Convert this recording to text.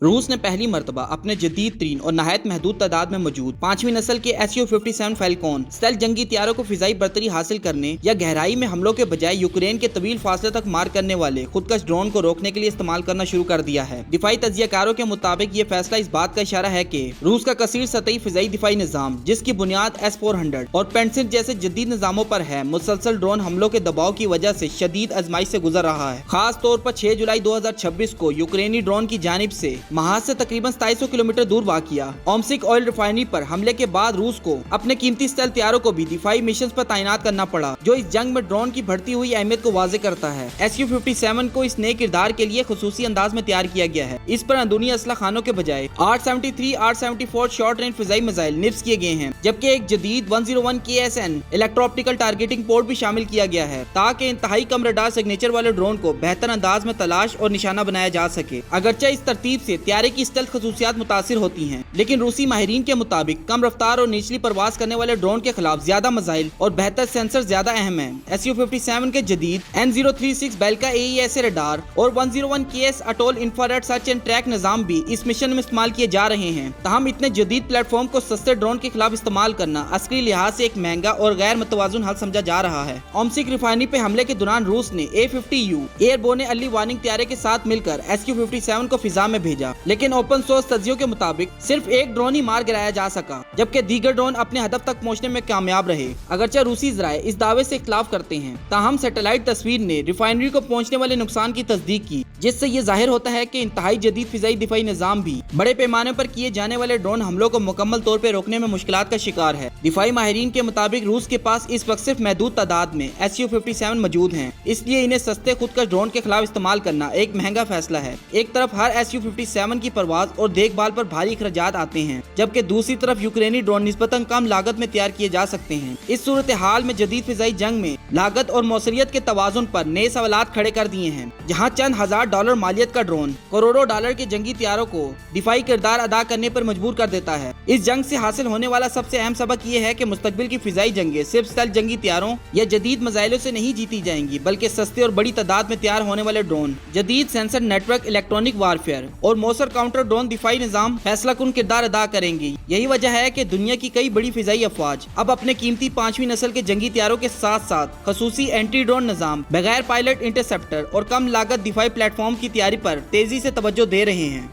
रूस ने पहली मर्तबा अपने जदीद तरीन और नहायत महदूद तादाद में मौजूद 5वीं नस्ल के Su-57 फैल्कॉन स्टेल्थ जंगी हथियारों को फिजाई बरतरी हासिल करने या गहराई में हमलों के बजाय यूक्रेन के तवील फासले तक मार करने वाले खुदकश ड्रोन को रोकने के लिए इस्तेमाल करना शुरू कर दिया है। दिफाई तज्जियाकारों के मुताबिक ये फैसला इस बात का इशारा है कि रूस का कसीर सतही फिजाई दिफाई निज़ाम, जिसकी बुनियाद S-400 और पेंसिन जैसे जदीद निज़ामों पर है, मुसलसल ड्रोन हमलों के दबाव की वजह से शदीद आजमाइश से गुजर रहा है। खास तौर पर 6 जुलाई 2026 को यूक्रेनी ड्रोन की जानिब से महाज से तकरीबन 2700 किलोमीटर दूर वाक़िया ओमसिक ऑयल रिफाइनरी पर हमले के बाद रूस को अपने कीमती स्टेल्थ हथियारों को भी दिफाई मिशन पर तैनात करना पड़ा, जो इस जंग में ड्रोन की बढ़ती हुई अहमियत को वाज़े करता है। Su-57 को इस नए किरदार के लिए खुसूसी अंदाज में तैयार किया गया है। इस पर अंदरूनी असला खानों के बजाय 873, 874 शॉर्ट रेंज फिजाई मिसाइल निफ्स किए गए हैं, जबकि एक जदीद 101 KSN electro optical targeting port भी शामिल किया गया है, ताकि इंतहाई कम रडार सिग्नेचर वाले ड्रोन को बेहतर अंदाज में तलाश और निशाना बनाया जा सके। अगरचे इस तरतीब से तैयारी की स्टेल्थ खसूसियात मुतासिर होती हैं, लेकिन रूसी माहिरीन के मुताबिक कम रफ्तार और निचली परवास करने वाले ड्रोन के खिलाफ ज्यादा मिसाइल और बेहतर सेंसर ज्यादा अहम है। Su-57 के जदीद N036 बेल्का AESA रडार और 101 KS atoll infrared search and track निजाम भी इस मिशन में इस्तेमाल किए जा रहे हैं। तहम इतने जदीद प्लेटफॉर्म को सस्ते ड्रोन के खिलाफ इस्तेमाल करना अस्करी लिहाज से एक महंगा और गैर मुतवाजुन हल समझा जा रहा है। ओमसिक रिफाइनरी पे हमले के दौरान रूस ने A-50U एयरबोर्न अर्ली वार्निंग तैयारे के साथ मिलकर Su-57 को फिजा में भेजा, लेकिन ओपन सोर्स तज्जियों के मुताबिक सिर्फ एक ड्रोन ही मार गिराया जा सका, जबकि दीगर ड्रोन अपने हदफ तक पहुंचने में कामयाब रहे। अगरचे रूसी ज़राए इस दावे से इख्तिलाफ करते हैं, ताहम सैटेलाइट तस्वीर ने रिफाइनरी को पहुंचने वाले नुकसान की तस्दीक की, जिससे ये जाहिर होता है कि इंतहाई जदीद फिजाई दिफाई निज़ाम भी बड़े पैमाने पर किए जाने वाले ड्रोन हमलों को मुकम्मल तौर पर रोकने में मुश्किलात का शिकार है। दिफाई माहिरीन के मुताबिक रूस के पास इस वक्त सिर्फ महदूद तादाद में Su-57 मौजूद हैं, इसलिए इन्हें सस्ते खुदकश ड्रोन के खिलाफ इस्तेमाल करना एक महंगा फैसला है। एक तरफ हर Su-57 की परवाज और देखभाल पर भारी खर्चात आते हैं, जबकि दूसरी तरफ यूक्रेनी ड्रोन निस्बतन कम लागत में तैयार किए जा सकते हैं। इस सूरत हाल में जदीद फिजाई जंग में लागत और मौसरियत के तवाजुन पर नए सवालात खड़े कर दिए हैं, जहां चंद हजार डॉलर मालियत का ड्रोन करोड़ों डॉलर के जंगी हथियारों को दिफाई किरदार अदा करने पर मजबूर कर देता है। इस जंग से हासिल होने वाला सबसे अहम सबक ये है कि मुस्तकबिल की फिजाई जंगें सिर्फ स्टेल्थ जंगी हथियारों या जदीद मिसाइलों से नहीं जीती जाएंगी, बल्कि सस्ते और बड़ी तादाद में तैयार होने वाले ड्रोन, जदीद सेंसर नेटवर्क, इलेक्ट्रॉनिक वारफेयर और मौसर काउंटर ड्रोन दिफाई निजाम फैसला कुन किरदार अदा करेंगी। यही वजह है कि दुनिया की कई बड़ी फिजाई अफवाज अब अपने कीमती 5वीं नस्ल के जंगी हथियारों के साथ साथ खसूसी एंटी ड्रोन निजाम, बगैर पायलट इंटरसेप्टर और कम लागत दिफाई प्लेटफॉर्म की तैयारी पर तेजी से तवज्जो दे रहे हैं।